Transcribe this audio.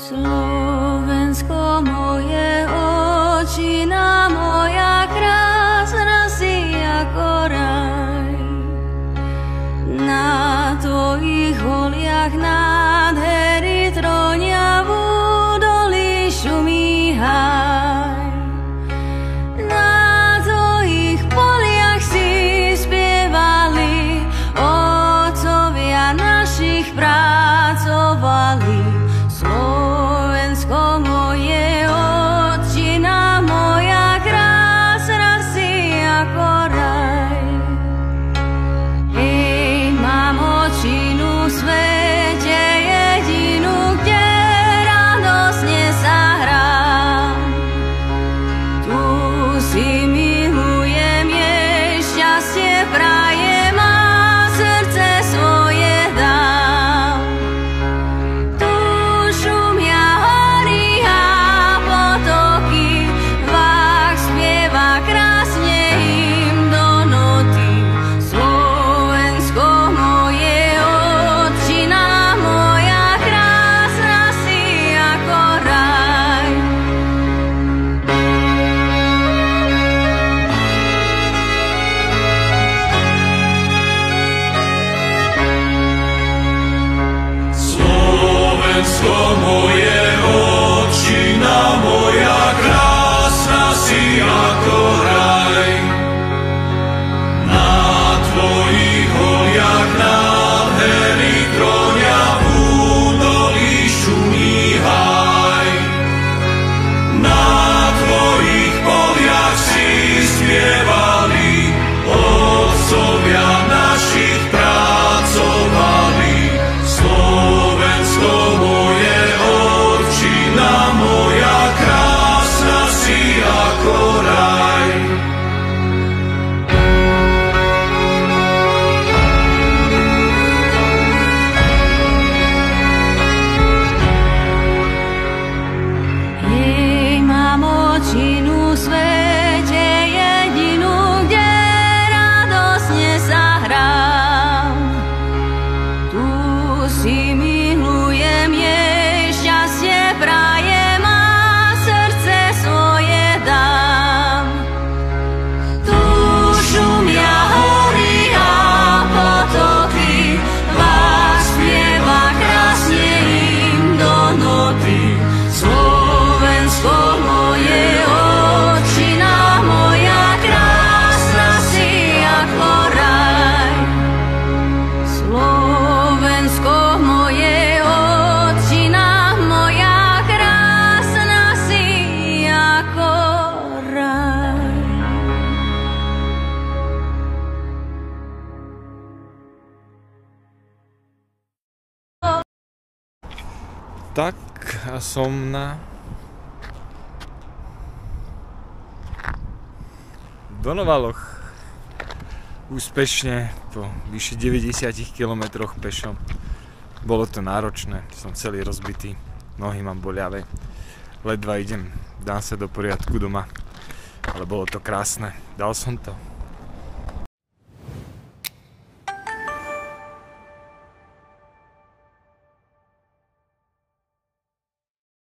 Slovensko moje, očina moja, krásna si ako raj. Na tvojich holiach nádhery trónia, v údolí šumí háj. Na tvojich poliach si spievali, otcovia našich pracovali. Slovensko moje, otčina moja, krásna si ako raj. Hej, mám očinu v svete jedinú, kde radosne sa hrám. Tu si milujem, jej šťastie prajem a srdce svoje dám. Tu šumia hory a potoky, vách spieva krásne im do noty. Slovensko moje, otčina moja, krásna si ako raj. Slovensko moje, otčina moja, krásna si ako raj. Na tvojich holiach nádhery trónia, v údolí šumí háj. Na tvojich poliach si spievali, otcovia našich pracovali. Slovensko moje, otčina moja, krásna si ako raj. Hej, mám očinu v svete jedinú, kde radosne sa hrám. Tu si milujem, jej šťastie prajem a srdce svoje dám. Tu šumia hory a potoky, vách spieva krásne im do noty. Slovensko moje, otčina moja, krásna si ako raj. Slovensko moje, otčina moja, krásna si ako raj. Tak a som na Donovaloch úspešne po vyše 90 kilometroch pešo. Bolo to náročné, som celý rozbitý, nohy mám boliavé, ledva idem, dám sa do poriadku doma, ale bolo to krásne, dal som to.